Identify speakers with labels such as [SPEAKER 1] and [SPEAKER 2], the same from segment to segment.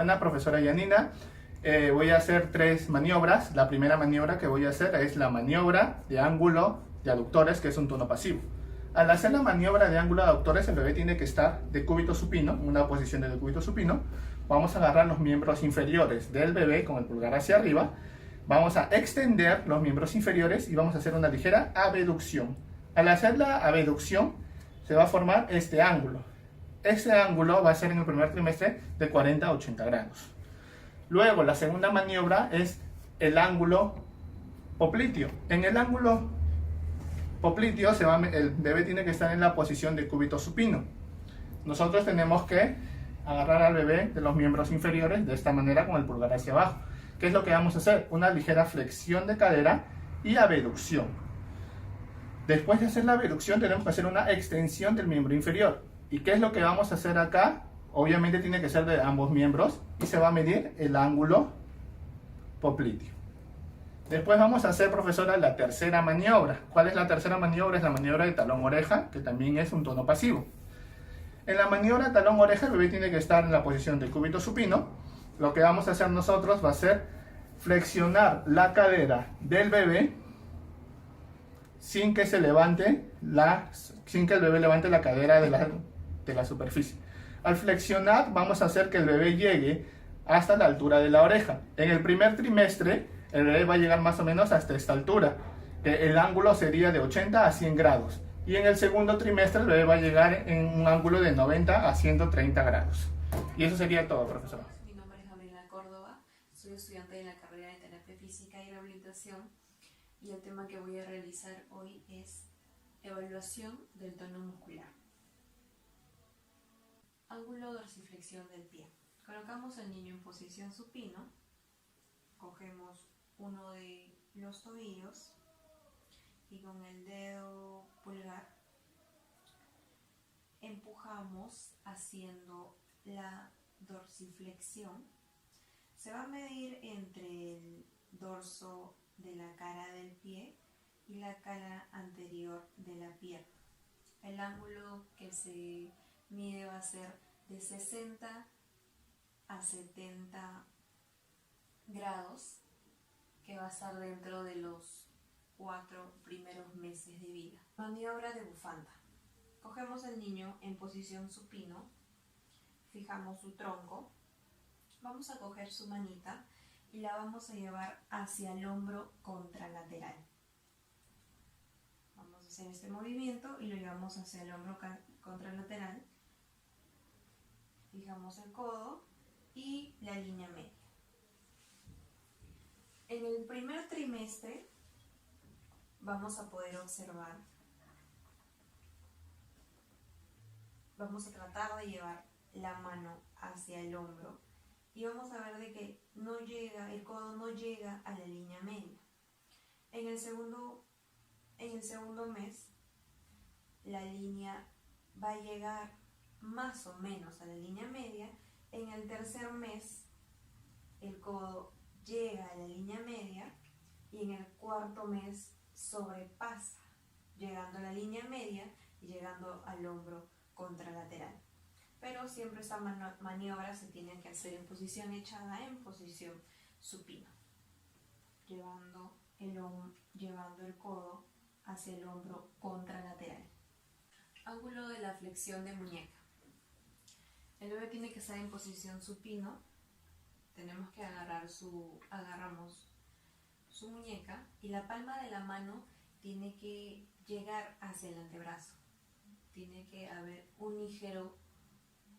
[SPEAKER 1] Buena, profesora Yanina. Voy a hacer 3 maniobras. La primera maniobra que voy a hacer es la maniobra de ángulo de aductores, que es un tono pasivo. Al hacer la maniobra de ángulo de aductores, el bebé tiene que estar de cúbito supino, una posición de cúbito supino. Vamos a agarrar los miembros inferiores del bebé con el pulgar hacia arriba. Vamos a extender los miembros inferiores y vamos a hacer una ligera abducción. Al hacer la abducción, se va a formar este ángulo. Este ángulo va a ser en el primer trimestre de 40 a 80 grados. Luego, la segunda maniobra es el ángulo popliteo. En el ángulo popliteo el bebé tiene que estar en la posición de cúbito supino. Nosotros tenemos que agarrar al bebé de los miembros inferiores de esta manera con el pulgar hacia abajo. ¿Qué es lo que vamos a hacer? Una ligera flexión de cadera y abducción. Después de hacer la abducción tenemos que hacer una extensión del miembro inferior. ¿Y qué es lo que vamos a hacer acá? Obviamente tiene que ser de ambos miembros y se va a medir el ángulo popliteo. Después vamos a hacer, profesora, la tercera maniobra. ¿Cuál es la tercera maniobra? Es la maniobra de talón-oreja, que también es un tono pasivo. En la maniobra talón-oreja el bebé tiene que estar en la posición de cúbito supino. Lo que vamos a hacer nosotros va a ser flexionar la cadera del bebé sin que el bebé levante la cadera de la superficie. Al flexionar vamos a hacer que el bebé llegue hasta la altura de la oreja. En el primer trimestre el bebé va a llegar más o menos hasta esta altura, que el ángulo sería de 80 a 100 grados. Y en el segundo trimestre el bebé va a llegar en un ángulo de 90 a 130 grados. Y eso sería todo, profesora.
[SPEAKER 2] Mi nombre es Gabriela Córdoba, soy estudiante de la carrera de Terapia Física y Rehabilitación y el tema que voy a realizar hoy es evaluación del tono muscular. Ángulo dorsiflexión del pie. Colocamos al niño en posición supino, cogemos uno de los tobillos y con el dedo pulgar empujamos haciendo la dorsiflexión. Se va a medir entre el dorso de la cara del pie y la cara anterior de la pierna. El ángulo que se mide va a ser de 60 a 70 grados, que va a estar dentro de los 4 primeros meses de vida. Maniobra de bufanda. Cogemos al niño en posición supino, fijamos su tronco, vamos a coger su manita y la vamos a llevar hacia el hombro contralateral. Vamos a hacer este movimiento y lo llevamos hacia el hombro contralateral. Fijamos el codo y la línea media. En el primer trimestre vamos a poder observar, vamos a tratar de llevar la mano hacia el hombro y vamos a ver de que el codo no llega a la línea media. En el segundo mes la línea va a llegar más o menos a la línea media. En el tercer mes el codo llega a la línea media y en el cuarto mes sobrepasa, llegando a la línea media y llegando al hombro contralateral. Pero siempre esta maniobra se tiene que hacer en posición echada, en posición supina, llevando el codo hacia el hombro contralateral. Ángulo de la flexión de muñeca. El bebé tiene que estar en posición supino. Tenemos que agarramos su muñeca y la palma de la mano tiene que llegar hacia el antebrazo. Tiene que haber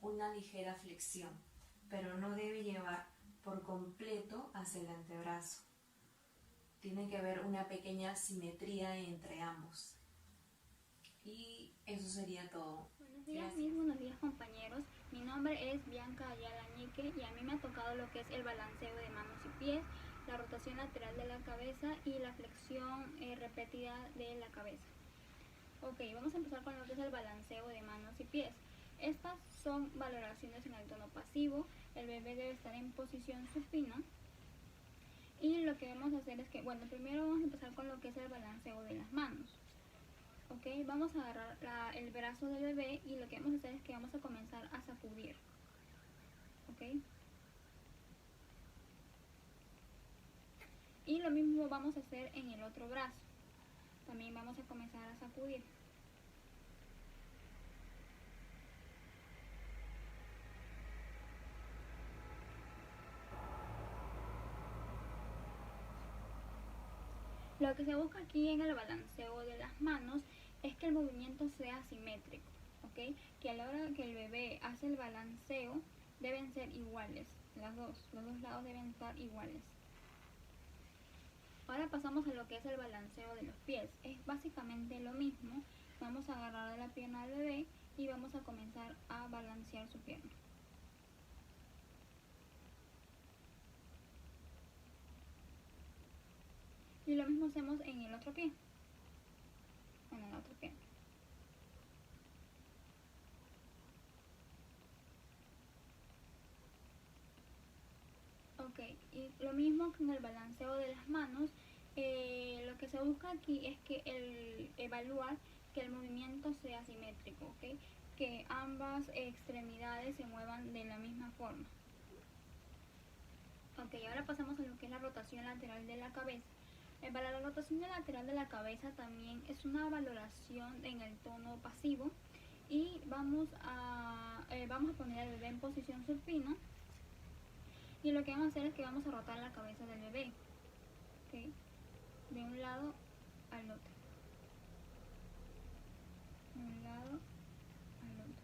[SPEAKER 2] una ligera flexión, pero no debe llevar por completo hacia el antebrazo. Tiene que haber una pequeña simetría entre ambos. Y eso sería todo.
[SPEAKER 3] Buenos días compañeros. Mi nombre es Bianca Ayala Ñique y a mí me ha tocado lo que es el balanceo de manos y pies, la rotación lateral de la cabeza y la flexión repetida de la cabeza. Ok, vamos a empezar con lo que es el balanceo de manos y pies. Estas son valoraciones en el tono pasivo. El bebé debe estar en posición supina. Y lo que vamos a hacer es que, primero vamos a empezar con lo que es el balanceo de las manos. Ok, vamos a agarrar el brazo del bebé y lo que vamos a hacer es que vamos a comenzar a sacudir. Ok, Y lo mismo vamos a hacer en el otro brazo. También vamos a comenzar a sacudir. Lo que se busca aquí en el balanceo de las manos es que el movimiento sea simétrico, ¿ok? Que a la hora que el bebé hace el balanceo deben ser iguales, los dos lados deben estar iguales. Ahora pasamos a lo que es el balanceo de los pies. Es básicamente lo mismo. Vamos a agarrar de la pierna del bebé y vamos a comenzar a balancear su pierna. Y lo mismo hacemos en el otro pie. En el otro pie. Ok, y lo mismo con el balanceo de las manos. Lo que se busca aquí es que evaluar que el movimiento sea simétrico, ¿ok? Que ambas extremidades se muevan de la misma forma. Ok, ahora pasamos a lo que es la rotación lateral de la cabeza. Para la rotación lateral de la cabeza también es una valoración en el tono pasivo y vamos a poner al bebé en posición supina y lo que vamos a hacer es que vamos a rotar la cabeza del bebé, ¿okay? De un lado al otro, de un lado al otro.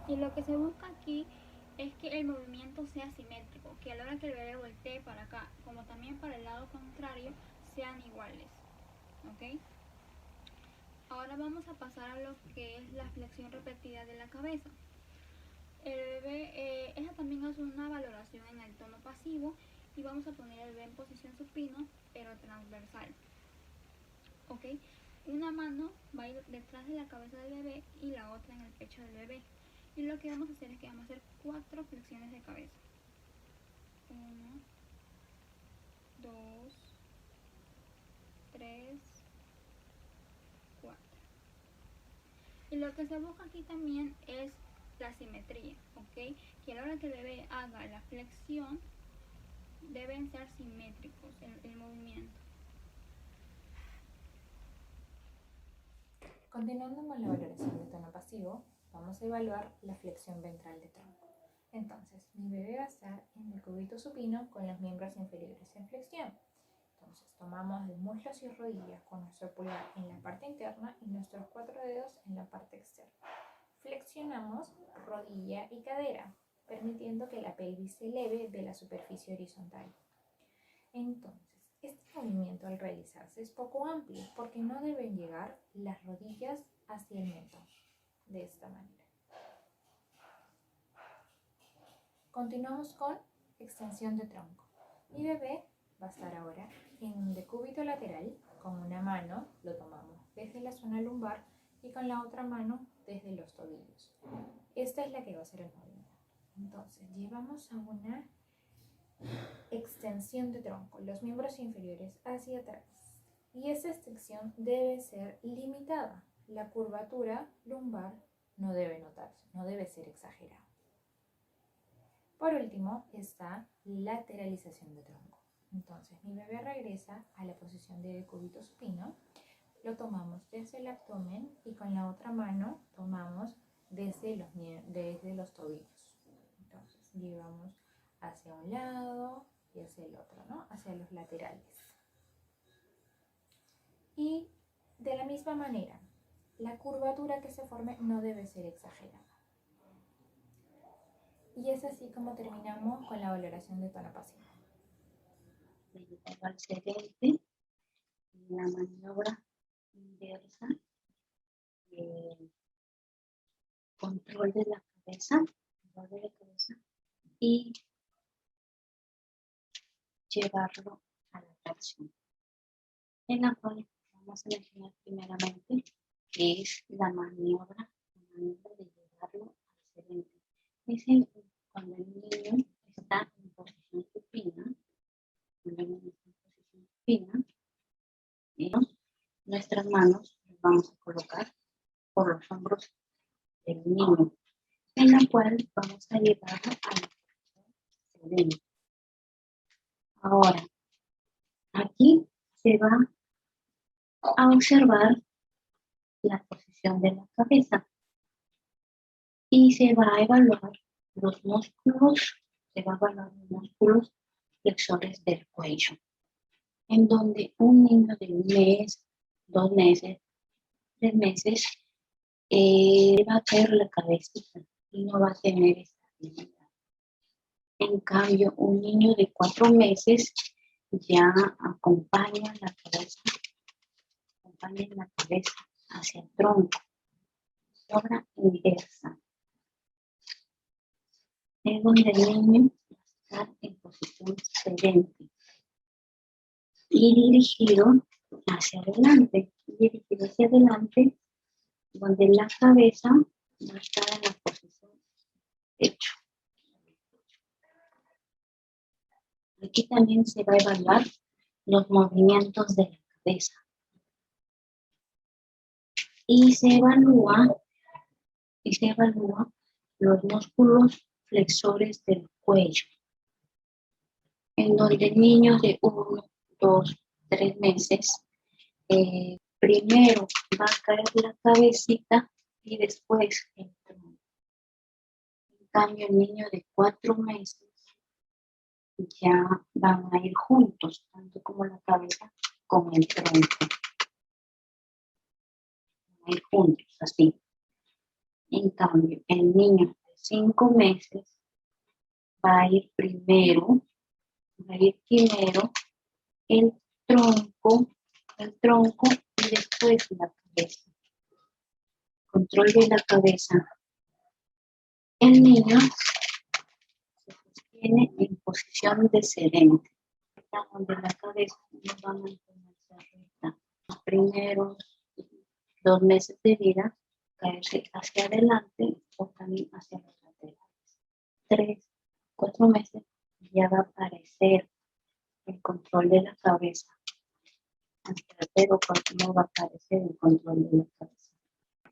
[SPEAKER 3] Y lo que se busca aquí es que el movimiento sea simétrico, que a la hora que el bebé voltee para acá, como también para el lado contrario, sean iguales, ¿ok? Ahora vamos a pasar a lo que es la flexión repetida de la cabeza. El bebé, ella también hace una valoración en el tono pasivo y vamos a poner el bebé en posición supino, pero transversal, ¿ok? Una mano va a ir detrás de la cabeza del bebé y la otra en el pecho del bebé. Y lo que vamos a hacer es que vamos a hacer 4 flexiones de cabeza. 1, 2, 3, 4. Y lo que se busca aquí también es la simetría, ¿ok? Que a la hora que el bebé haga la flexión, deben ser simétricos el movimiento.
[SPEAKER 4] Continuando con la valoración de tono pasivo, vamos a evaluar la flexión ventral de tronco. Entonces, mi bebé va a estar en decúbito supino con los miembros inferiores en flexión. Entonces, tomamos los muslos y rodillas con nuestro pulgar en la parte interna y nuestros 4 dedos en la parte externa. Flexionamos rodilla y cadera, permitiendo que la pelvis se eleve de la superficie horizontal. Entonces, este movimiento al realizarse es poco amplio porque no deben llegar las rodillas hacia el mentón, de esta manera. Continuamos con extensión de tronco. Mi bebé va a estar ahora en un decúbito lateral, con una mano lo tomamos desde la zona lumbar y con la otra mano desde los tobillos. Esta es la que va a ser el movimiento. Entonces, llevamos a una extensión de tronco, los miembros inferiores hacia atrás. Y esa extensión debe ser limitada. La curvatura lumbar no debe notarse, no debe ser exagerada. Por último está lateralización de tronco. Entonces mi bebé regresa a la posición de decúbito supino, lo tomamos desde el abdomen y con la otra mano tomamos desde los tobillos. Entonces llevamos hacia un lado y hacia el otro, ¿no? Hacia los laterales. Y de la misma manera, la curvatura que se forme no debe ser exagerada. Y es así como terminamos con la valoración de tono pasivo.
[SPEAKER 5] Al siguiente, la maniobra inversa, control de la cabeza, y llevarlo a la tracción, en la cual vamos a enseñar primeramente que es la maniobra de llevarlo al sedente. Dicen que cuando el niño está en posición supina, nuestras manos las vamos a colocar por los hombros del niño, en la cual vamos a llevarlo a la posición serena. Ahora, aquí se va a observar la posición de la cabeza y se va a evaluar los músculos, flexores del cuello, en donde un niño de 1 mes, 2 meses, 3 meses, va a caer la cabecita y no va a tener estabilidad. En cambio, un niño de 4 meses ya acompaña la cabeza hacia el tronco, obra inversa. Es donde el niño va a estar en posición sedente y dirigido hacia adelante, donde la cabeza va a estar en la posición pecho. Aquí también se va a evaluar los movimientos de la cabeza y se evalúa los músculos flexores del cuello, en donde el niño de 1, 2, 3 meses primero va a caer la cabecita y después el tronco. En cambio, el niño de 4 meses ya van a ir juntos, tanto como la cabeza como el tronco. Van a ir juntos, así. En cambio, el niño de 5 meses va a ir primero el tronco y después la cabeza. Control de la cabeza. El niño se sostiene en posición descendente, donde la cabeza no va a mantenerse recta. Los primeros 2 meses de vida, caerse hacia adelante o también hacia los laterales. 3, 4 meses ya va a aparecer el control de la cabeza. Hasta el 0 no va a aparecer el control de la cabeza.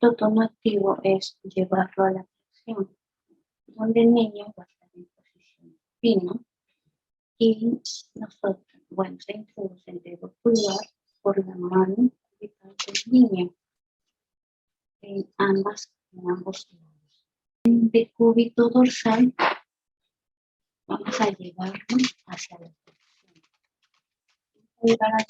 [SPEAKER 5] El tono activo es llevarlo a la flexión, donde el niño va a estar en posición supino y nosotros, se introduce el dedo pulgar por la mano cubital del niño en ambos lados. En decúbito dorsal vamos a llevarlo hacia la flexión. Llevar a la